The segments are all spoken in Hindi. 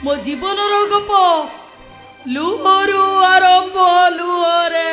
मो जीवन गप लुहरु आरंभ लुहरे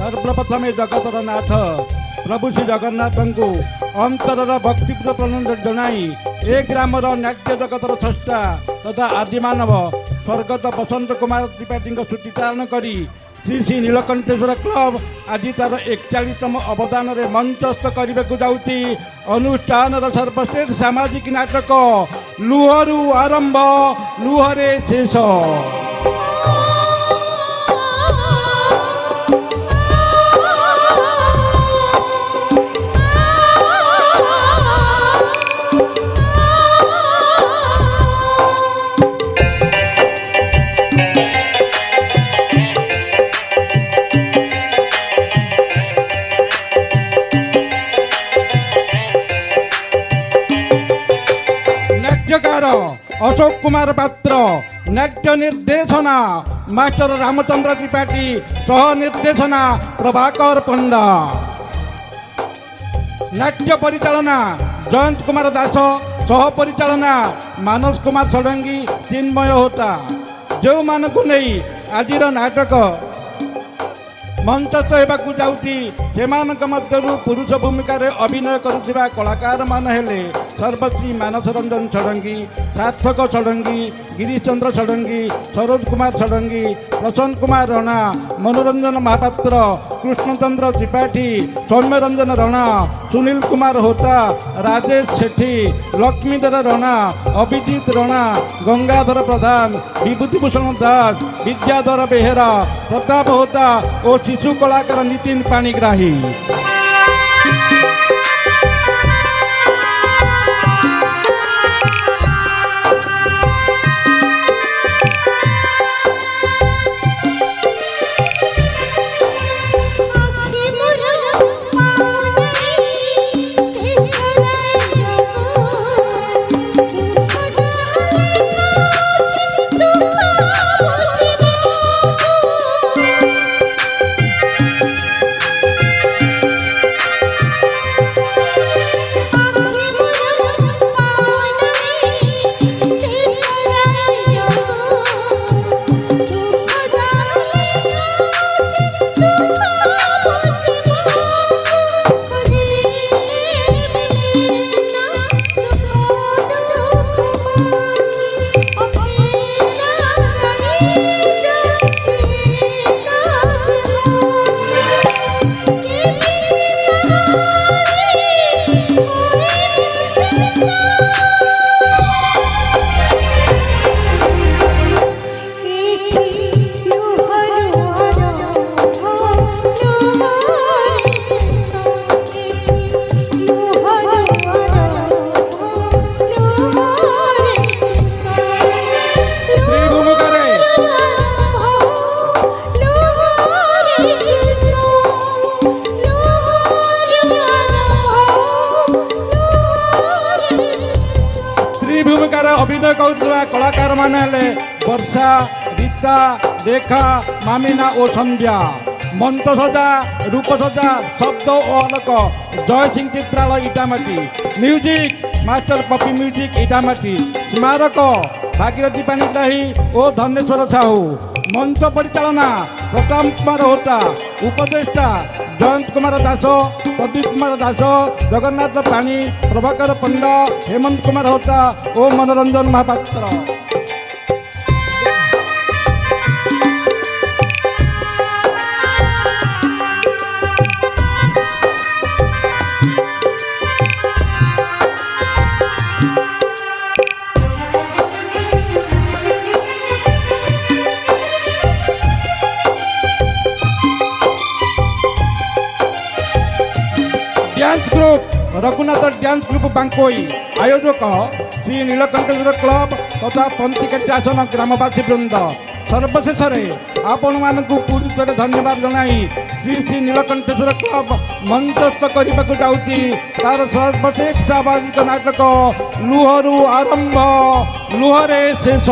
सर्वप्रथमे जगतर नाथ प्रभु श्री जगन्नाथ को अंतर भक्तिपूर्ण प्रणंद जनाई ए ग्रामर नाट्य जगतर स्रष्टा तथा आदिमानव स्वर्गत बसंत कुमार त्रिपाठी स्मृतिचारण करी श्री श्री नीलकंठेश्वर क्लब आज तार 41तम अवदान में मंचस्थ करने को जाऊँगी अनुष्ठान सर्वश्रेष्ठ सामाजिक नाटक लुहरु आरंभ लुहरे शेष। अशोक कुमार पात्र, नाट्य निर्देशना मास्टर रामचंद्र त्रिपाठी, सह निर्देशना प्रभाकर पंडा, नाट्य परिचालना जयंत कुमार दास, सह परिचालना मानस कुमार षडंगी, चिन्मय होता। जो मानकु नहीं आज नाटक मंचस्थ होगाकू जाऊँगी से मध्यरु पुरुष भूमिका अभिनय करुवा कलाकार मान हेले सर्वश्री मानस रंजन षडंगी, सार्थक षडंगी, गिरीश चंद्र षडंगी, सरोज कुमार षडंगी, प्रसन्न कुमार रणा, मनोरंजन महापात्र, कृष्णचंद्र त्रिपाठी, सौम्य रंजन रणा, सुनील कुमार होता, राजेश सेठी, लक्ष्मीधर रणा, अभिजीत रणा, गंगाधर प्रधान, विभूतिभूषण दास, विद्याधर बेहेरा, प्रताप होता और शिशु कलाकार नितिन पाणिग्राही। अभिनय करुवा कलाकार मान हेले वर्षा, रीता, रेखा, मामिना और संध्या। मंच सजा, रूप सजा, शब्द और Alak Jay Singh Chitralaya Itamati. Music master Papi music Itamati. स्मारक भागीरथी पाणिग्राही और धनेश्वर साहू। मंच परिचालना प्रताप कुमार होता। उपदेष्टा जयंत कुमार दास, प्रदीप कुमार दास, जगन्नाथ पाणी, प्रभाकर पंडा, हेमंत कुमार होता और Manoranjan Mahapatra. Dance group Raghunath dance group Bankoi. आयोजक श्री नीलकंठेश्वर क्लब तथा पंथिकाट्यासन ग्रामवासी वृंद। सर्वशेष आपण मानक पूरी तरह धन्यवाद जनाई श्री श्री नीलकंठेश्वर क्लब मंचस्थ करने को जाऊँगी तार सर्वशेष सामाजिक नाटक लुहरु आरंभ लुहरे शेष।